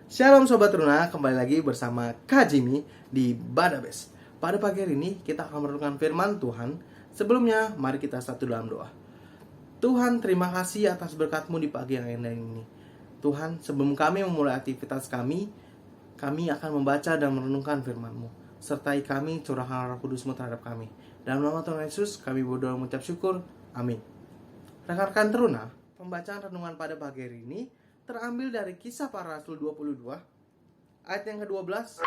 Shalom Sobat Runa, kembali lagi bersama Kak Jimmy di Badabes. Pada pagi hari ini kita akan merenungkan firman Tuhan. Sebelumnya mari kita satu dalam doa. Tuhan, terima kasih atas berkat-Mu di pagi yang indah ini. Tuhan, sebelum kami memulai aktivitas kami akan membaca dan merenungkan firman-Mu. Sertai kami, curahkan Roh Kudus-Mu terhadap kami. Dalam nama Tuhan Yesus kami berdoa mengucap syukur. Amin. Rekan-rekan teruna, pembacaan renungan pada pagi hari ini terambil dari Kisah Para Rasul 22 ayat yang ke-12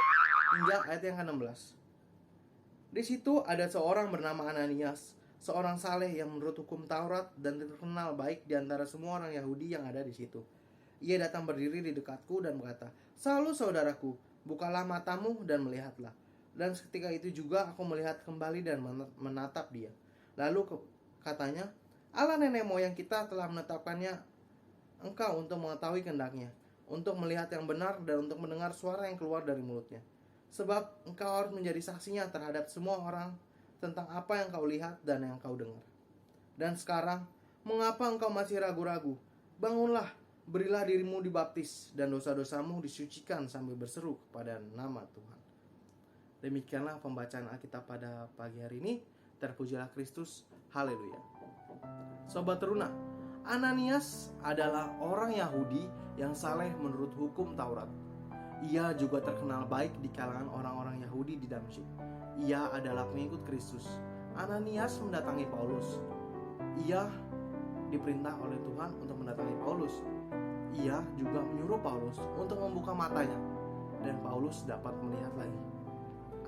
hingga ayat yang ke-16. Di situ ada seorang bernama Ananias, seorang saleh yang menurut hukum Taurat dan terkenal baik di antara semua orang Yahudi yang ada di situ. Ia datang berdiri di dekatku dan berkata, "Saulus saudaraku, bukalah matamu dan melihatlah." Dan seketika itu juga aku melihat kembali dan menatap dia. Lalu katanya, "Allah nenek moyang kita telah menetapkannya engkau untuk mengetahui kehendaknya, untuk melihat yang benar dan untuk mendengar suara yang keluar dari mulutnya. Sebab engkau harus menjadi saksinya terhadap semua orang tentang apa yang kau lihat dan yang kau dengar. Dan sekarang, mengapa engkau masih ragu-ragu? Bangunlah, berilah dirimu dibaptis, dan dosa-dosamu disucikan sambil berseru kepada nama Tuhan." Demikianlah pembacaan Alkitab pada pagi hari ini. Terpujilah Kristus. Haleluya. Sobat Teruna, Ananias adalah orang Yahudi yang saleh menurut hukum Taurat. Ia juga terkenal baik di kalangan orang-orang Yahudi di Damsyik. Ia adalah pengikut Kristus. Ananias mendatangi Paulus. Ia diperintah oleh Tuhan untuk mendatangi Paulus. Ia juga menyuruh Paulus untuk membuka matanya, dan Paulus dapat melihat lagi.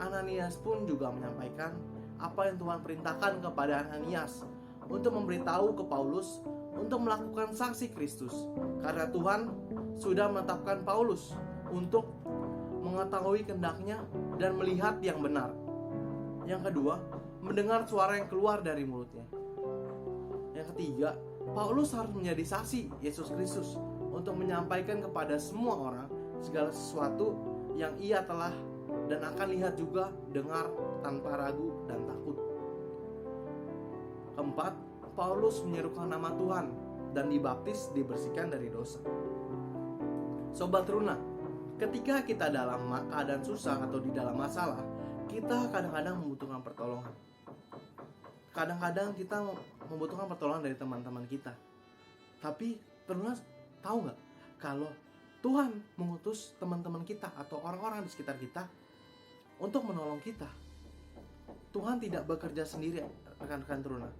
Ananias pun juga menyampaikan apa yang Tuhan perintahkan kepada Ananias untuk memberitahu ke Paulus untuk melakukan saksi Kristus, karena Tuhan sudah menetapkan Paulus untuk mengetahui kehendaknya dan melihat yang benar. Yang kedua, mendengar suara yang keluar dari mulutnya. Yang ketiga, Paulus harus menjadi saksi Yesus Kristus untuk menyampaikan kepada semua orang segala sesuatu yang ia telah dan akan lihat juga, dengar tanpa ragu dan takut. Keempat, Paulus menyerukan nama Tuhan dan dibaptis, dibersihkan dari dosa. Sobat Runa, ketika kita dalam keadaan susah atau di dalam masalah, kita kadang-kadang membutuhkan pertolongan. Kadang-kadang kita membutuhkan pertolongan dari teman-teman kita. Tapi Teruna tahu nggak kalau Tuhan mengutus teman-teman kita atau orang-orang di sekitar kita untuk menolong kita. Tuhan tidak bekerja sendiri, rekan-rekan Teruna.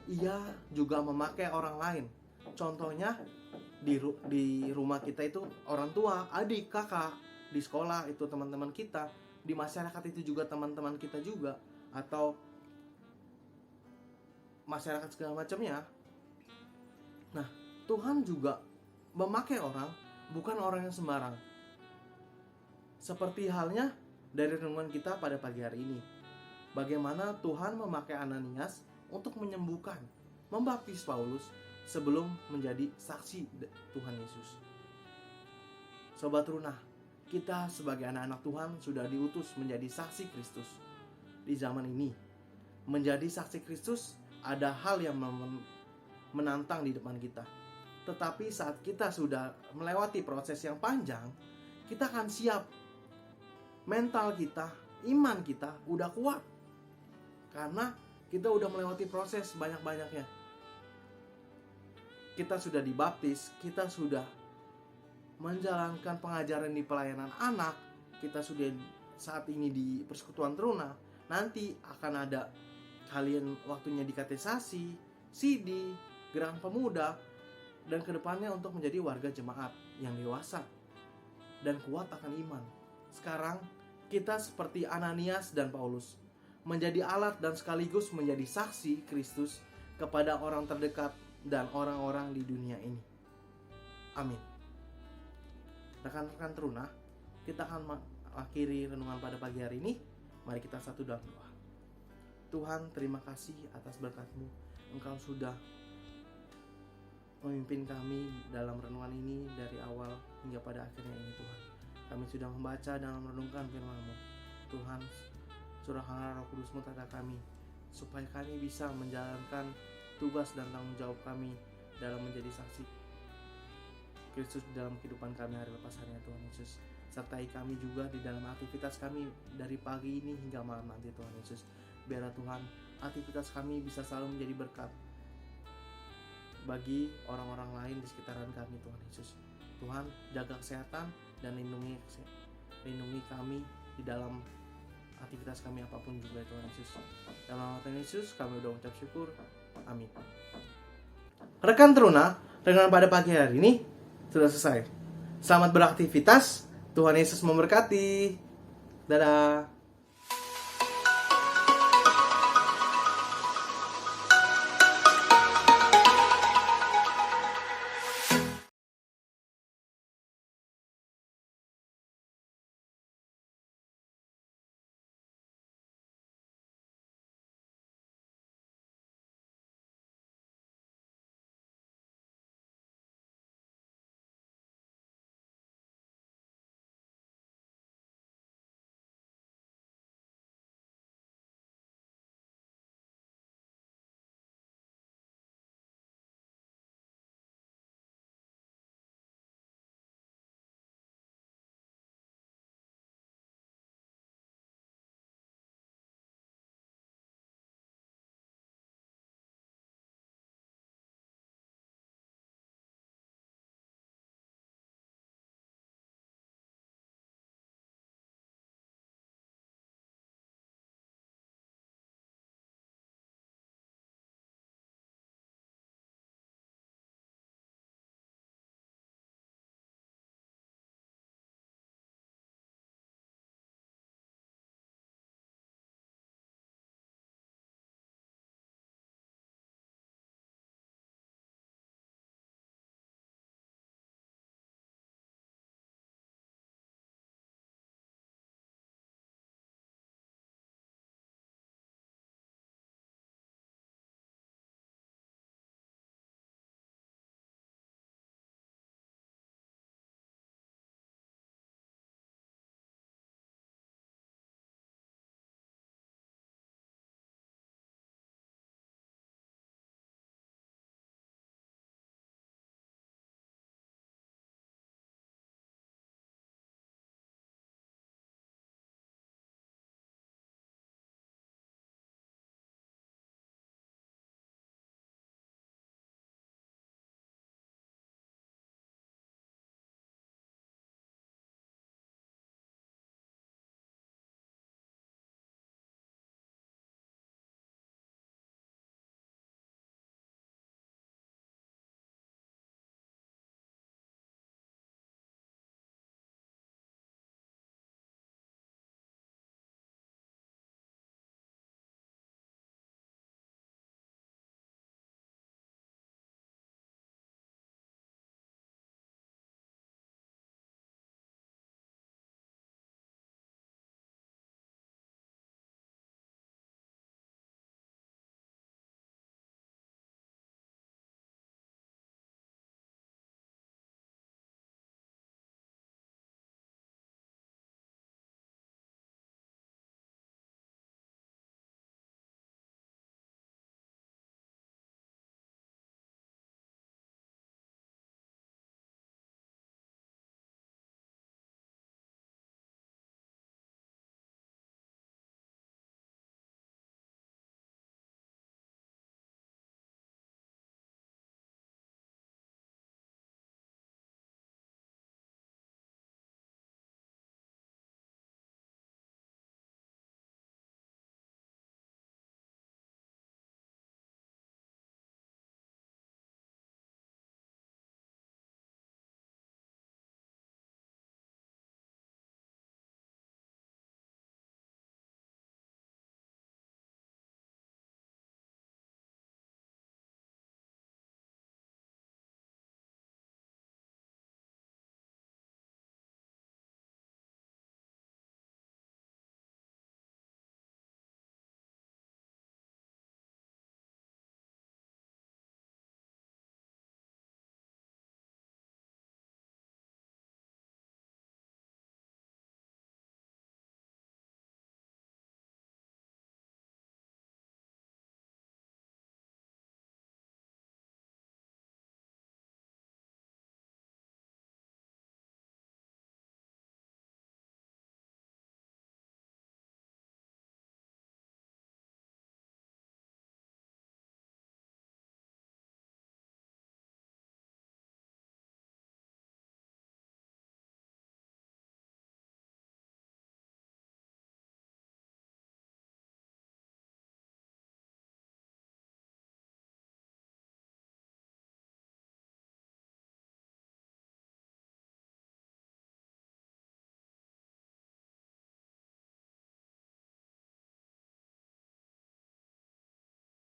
Ia juga memakai orang lain. Contohnya di rumah kita itu orang tua, adik, kakak. Di sekolah itu teman-teman kita. Di masyarakat itu juga teman-teman kita juga. Atau masyarakat segala macamnya. Nah, Tuhan juga memakai orang, bukan orang yang sembarang. Seperti halnya dari renungan kita pada pagi hari ini. Bagaimana Tuhan memakai Ananias untuk menyembuhkan, membaptis Paulus sebelum menjadi saksi Tuhan Yesus. Sobat Runa, kita sebagai anak-anak Tuhan sudah diutus menjadi saksi Kristus di zaman ini. Menjadi saksi Kristus ada hal yang menantang di depan kita. Tetapi saat kita sudah melewati proses yang panjang, kita akan siap. Mental kita, iman kita udah kuat. Karena kita udah melewati proses banyak-banyaknya. Kita sudah dibaptis, kita sudah menjalankan pengajaran di pelayanan anak, kita sudah saat ini di persekutuan Teruna. Nanti akan ada kalian waktunya di katekisasi, CD, gerakan pemuda, dan kedepannya untuk menjadi warga jemaat yang dewasa dan kuat akan iman. Sekarang kita seperti Ananias dan Paulus, menjadi alat dan sekaligus menjadi saksi Kristus kepada orang terdekat dan orang-orang di dunia ini. Amin. Rekan-rekan Teruna, kita akan mengakhiri renungan pada pagi hari ini. Mari kita satu dalam doa. Tuhan, terima kasih atas berkat-Mu. Engkau sudah memimpin kami dalam renungan ini dari awal hingga pada akhirnya ini, Tuhan. Kami sudah membaca dan merenungkan firman-Mu. Tuhan, curahkanlah Roh Kudus-Mu terhadap kami. supaya kami bisa menjalankan tugas dan tanggung jawab kami dalam menjadi saksi Kristus dalam kehidupan kami hari lepas harinya Tuhan Yesus. Sertai kami juga di dalam aktivitas kami dari pagi ini hingga malam nanti Tuhan Yesus. Biarlah Tuhan aktivitas kami bisa selalu menjadi berkat bagi orang-orang lain di sekitaran kami Tuhan Yesus. Tuhan jaga kesehatan dan lindungi kami di dalam aktivitas kami apapun juga Tuhan Yesus. Dalam nama Tuhan Yesus kami udah ucap syukur. Amin. Rekan Teruna, renungan pada pagi hari ini sudah selesai. Selamat beraktivitas. Tuhan Yesus memberkati. Dadah.